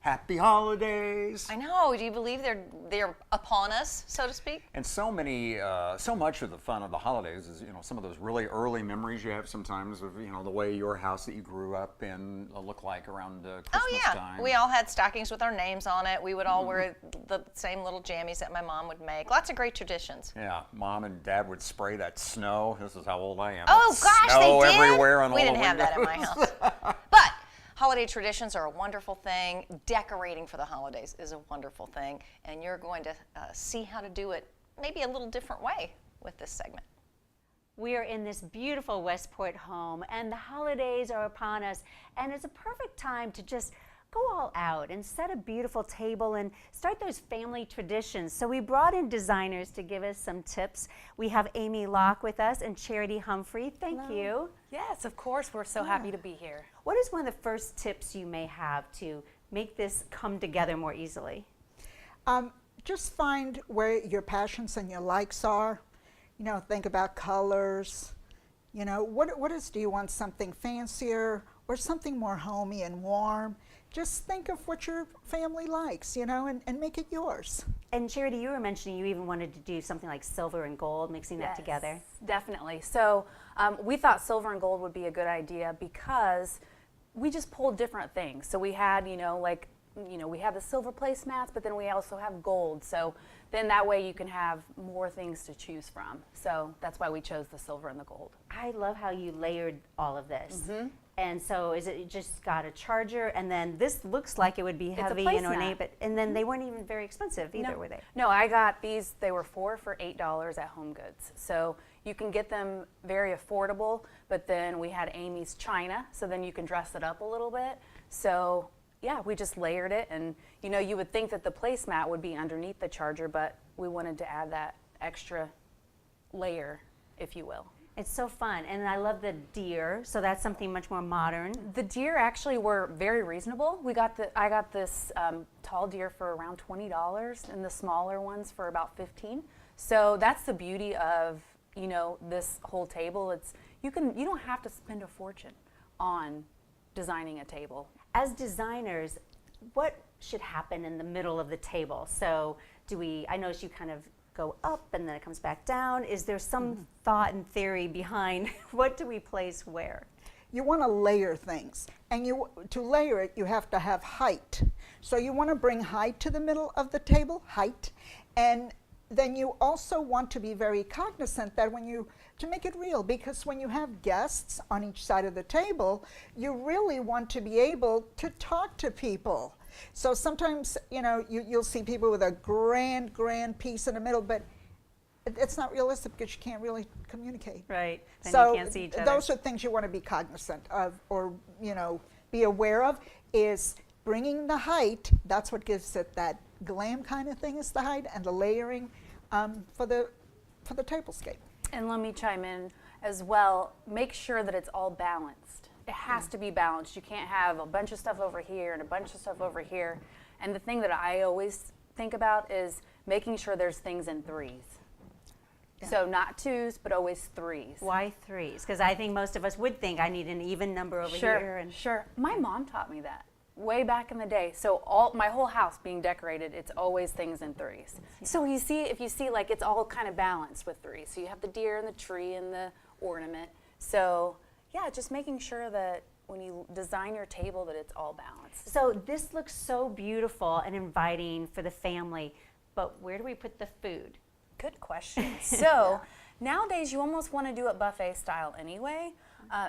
Happy holidays. I know. Do you believe they're upon us, so to speak? And so much of the fun of the holidays is, some of those really early memories you have sometimes of, the way your house that you grew up in looked like around Christmas time. We all had stockings with our names on it. We would all wear the same little jammies that my mom would make. Lots of great traditions. Yeah, Mom and Dad would spray that snow. This is how old I am. Oh gosh, snow they did? Everywhere on we all didn't the have that at my windows. house. But holiday traditions are a wonderful thing. Decorating for the holidays is a wonderful thing. And you're going to see how to do it maybe a little different way with this segment. We are in this beautiful Westport home, and the holidays are upon us, and it's a perfect time to just go all out and set a beautiful table and start those family traditions. So we brought in designers to give us some tips. We have Amy Locke with us and Charity Humphrey. Thank you. Yes, of course. We're so happy to be here. What is one of the first tips you may have to make this come together more easily? Just find where your passions and your likes are. Think about colors. Do you want something fancier or something more homey and warm? Just think of what your family likes, and make it yours. And Charity, you were mentioning you even wanted to do something like silver and gold, mixing that together. Definitely. So we thought silver and gold would be a good idea because we just pulled different things. So we had, we have the silver placemats, but then we also have gold. So then that way you can have more things to choose from. So that's why we chose the silver and the gold. I love how you layered all of this. And so is it just got a charger, and then this looks like it would be heavy and ornate, and then they weren't even very expensive either, were they? No, I got these, they were 4 for $8 at Home Goods. So you can get them very affordable, but then we had Amy's China, so then you can dress it up a little bit. So yeah, we just layered it, and you would think that the placemat would be underneath the charger, but we wanted to add that extra layer, if you will. It's so fun, and I love the deer, so that's something much more modern. The deer actually were very reasonable. I got this tall deer for around $20, and the smaller ones for about $15. So that's the beauty of this whole table. You don't have to spend a fortune on designing a table. As designers, what should happen in the middle of the table? So I notice you kind of go up and then it comes back down. Is there some thought and theory behind what do we place where? You want to layer things, and to layer it, you have to have height. So you want to bring height to the middle of the table, height, and then you also want to be very cognizant that to make it real, because when you have guests on each side of the table, you really want to be able to talk to people. So sometimes, you'll see people with a grand piece in the middle, but it's not realistic because you can't really communicate. Right, then so you can't see each other. Those are things you want to be cognizant of, or be aware of, is bringing the height. That's what gives it that glam kind of thing, is the height, and the layering for the tablescape. And let me chime in as well. Make sure that it's all balanced. It has to be balanced. You can't have a bunch of stuff over here and a bunch of stuff over here. And the thing that I always think about is making sure there's things in threes. Yeah. So not twos, but always threes. Why threes? Because I think most of us would think I need an even number over here. Sure. My mom taught me that way back in the day. So my whole house being decorated, it's always things in threes. So if you see like it's all kind of balanced with threes. So you have the deer and the tree and the ornament. So yeah, just making sure that when you design your table that it's all balanced. So this looks so beautiful and inviting for the family, but where do we put the food? Good question. So nowadays you almost want to do it buffet style anyway,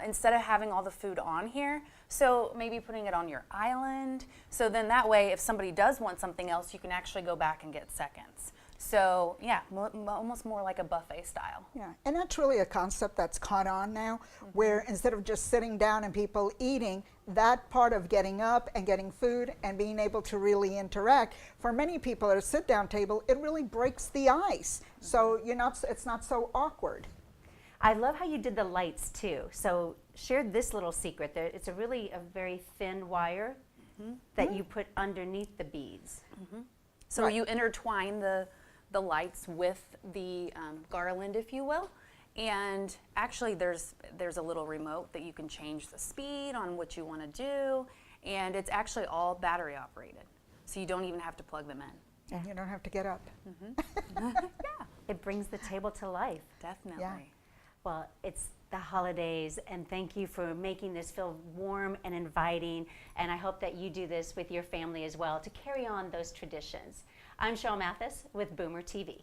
instead of having all the food on here. So maybe putting it on your island. So then that way if somebody does want something else, you can actually go back and get seconds. So yeah, almost more like a buffet style. Yeah, and that's really a concept that's caught on now, where instead of just sitting down and people eating, that part of getting up and getting food and being able to really interact, for many people at a sit-down table, it really breaks the ice. So it's not so awkward. I love how you did the lights too. So share this little secret there. It's a very thin wire that you put underneath the beads. So you intertwine the lights with the garland, if you will. And actually there's a little remote that you can change the speed on what you want to do. and it's actually all battery operated. So you don't even have to plug them in. And you don't have to get up. It brings the table to life. Definitely. Yeah. Well, it's the holidays, and thank you for making this feel warm and inviting, and I hope that you do this with your family as well to carry on those traditions. I'm Sheryl Matthys with Boomer TV.